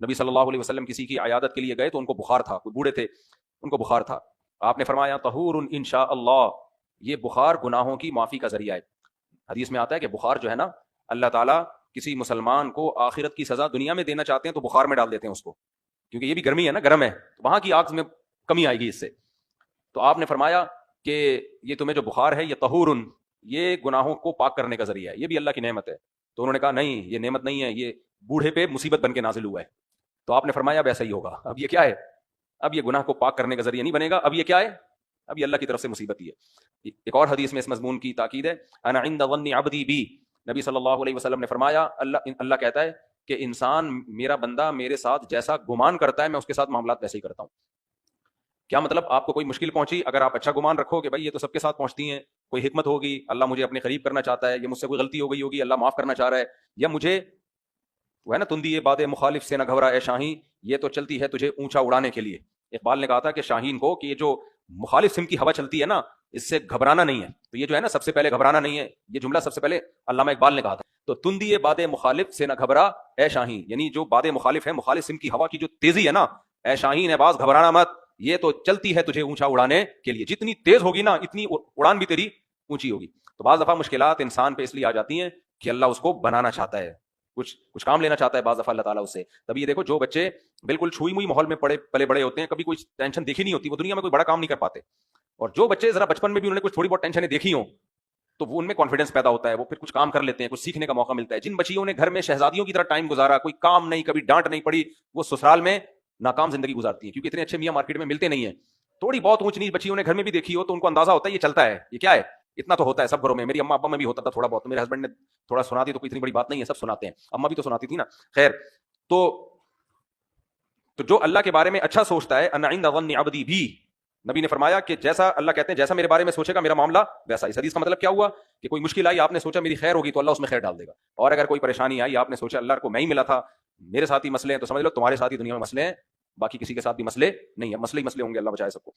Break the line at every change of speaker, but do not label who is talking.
نبی صلی اللہ علیہ وسلم کسی کی عیادت کے لیے گئے تو ان کو بخار تھا، کوئی بوڑھے تھے ان کو بخار تھا. آپ نے فرمایا طہور ان شاء اللہ، یہ بخار گناہوں کی معافی کا ذریعہ ہے. حدیث میں آتا ہے کہ بخار جو ہے نا، اللہ تعالیٰ کسی مسلمان کو آخرت کی سزا دنیا میں دینا چاہتے ہیں تو بخار میں ڈال دیتے ہیں اس کو، کیونکہ یہ بھی گرمی ہے نا، گرم ہے، تو وہاں کی آگ میں کمی آئے گی اس سے. تو آپ نے فرمایا کہ یہ تمہیں جو بخار ہے یہ طہور، یہ گناہوں کو پاک کرنے کا ذریعہ ہے، یہ بھی اللہ کی نعمت ہے. تو انہوں نے کہا نہیں، یہ نعمت نہیں ہے، یہ بوڑھے پہ مصیبت بن کے نازل ہوا ہے. تو آپ نے فرمایا اب ایسا ہی ہوگا، اب یہ کیا ہے، اب یہ گناہ کو پاک کرنے کا ذریعہ نہیں بنے گا، اب یہ کیا ہے، اب یہ اللہ کی طرف سے مصیبت ہی ہے. ایک اور حدیث میں اس مضمون کی تاکید ہے، انا عند ظن عبدی بی، نبی صلی اللہ علیہ وسلم نے فرمایا اللہ کہتا ہے کہ انسان، میرا بندہ میرے ساتھ جیسا گمان کرتا ہے میں اس کے ساتھ معاملات ویسے ہی کرتا ہوں. کیا مطلب، آپ کو کوئی مشکل پہنچی، اگر آپ اچھا گمان رکھو کہ بھائی یہ تو سب کے ساتھ پہنچتی ہیں، کوئی حکمت ہوگی، اللہ مجھے اپنے قریب کرنا چاہتا ہے، یہ مجھ سے کوئی غلطی ہو گئی ہوگی، اللہ معاف کرنا چاہ رہا ہے، یا مجھے وہ ہے نا تندی یہ بات مخالف سے نہ گھبرا اے شاہین، یہ تو چلتی ہے تجھے اونچا اڑانے کے لیے. اقبال نے کہا تھا کہ شاہین کو کہ یہ جو مخالف سمت کی ہوا چلتی ہے نا، اس سے گھبرانا نہیں ہے. تو یہ جو ہے نا، سب سے پہلے گھبرانا نہیں ہے، یہ جملہ سب سے پہلے علامہ اقبال نے کہا تھا. تو تندی یہ بات مخالف سے نہ گھبرا اے شاہین، یعنی جو بات مخالف ہے، مخالف سمت کی ہوا کی جو تیزی ہے نا، اے شاہین ہے باز گھبرانا مت، یہ تو چلتی ہے تجھے اونچا اڑانے کے لیے، جتنی تیز ہوگی نا اتنی اڑان بھی تیری اونچی ہوگی. تو بعض دفعہ مشکلات انسان پہ اس لیے آ جاتی ہیں کہ اللہ اس کو بنانا چاہتا ہے، کچھ کام لینا چاہتا ہے بعض دفعہ اللہ تعالیٰ اس سے. تبھی یہ دیکھو، جو بچے بالکل چھوئی موئی ماحول میں پلے بڑے ہوتے ہیں، کبھی کوئی ٹینشن دیکھی نہیں ہوتی، وہ دنیا میں کوئی بڑا کام نہیں کر پاتے. اور جو بچے ذرا بچپن میں بھی انہوں نے کچھ تھوڑی بہت ٹینشنیں دیکھی ہوں تو وہ ان میں کانفیڈنس پیدا ہوتا ہے، وہ پھر کچھ کام کر لیتے ہیں، کچھ سیکھنے کا موقع ملتا ہے. جن بچیوں نے گھر میں شہزادیوں کی طرح ٹائم گزارا، کوئی کام نہیں، کبھی ڈانٹ نہیں پڑی، وہ سسرال میں ناکام زندگی گزارتی ہیں، کیونکہ اتنے اچھے میاں مارکیٹ میں ملتے نہیں ہیں. تھوڑی بہت اونچ نیچ بچیوں نے گھر میں بھی دیکھی ہو تو ان کو اندازہ ہوتا ہے یہ چلتا ہے، یہ کیا ہے، اتنا تو ہوتا ہے سب گھروں میں. میری اماں ابا میں بھی ہوتا تھا تھوڑا بہت، میرے ہسبینڈ نے تھوڑا سنا دی تو کوئی اتنی بڑی بات نہیں ہے، سب سناتے ہیں، اماں بھی تو سناتی تھی نا. خیر، تو جو اللہ کے بارے میں اچھا سوچتا ہے، انا عند ظن عبدی بھی، نبی نے فرمایا کہ جیسا اللہ کہتے ہیں جیسا میرے بارے میں سوچے گا میرا معاملہ ویسا. اس حدیث کا مطلب کیا ہوا کہ کوئی مشکل آئی، آپ نے سوچا میری خیر ہوگی تو اللہ اس میں خیر ڈال دے گا. اور اگر کوئی پریشانی آئی، آپ نے سوچا اللہ کو میں ہی ملا تھا، میرے ساتھ ہی مسئلے ہیں، تو سمجھ لو تمہارے ساتھ ہی دنیا میں مسئلے ہیں، باقی کسی کے ساتھ بھی مسئلے نہیں ہیں. مسئلے ہی مسئلے ہوں گے، اللہ بچائے سب کو.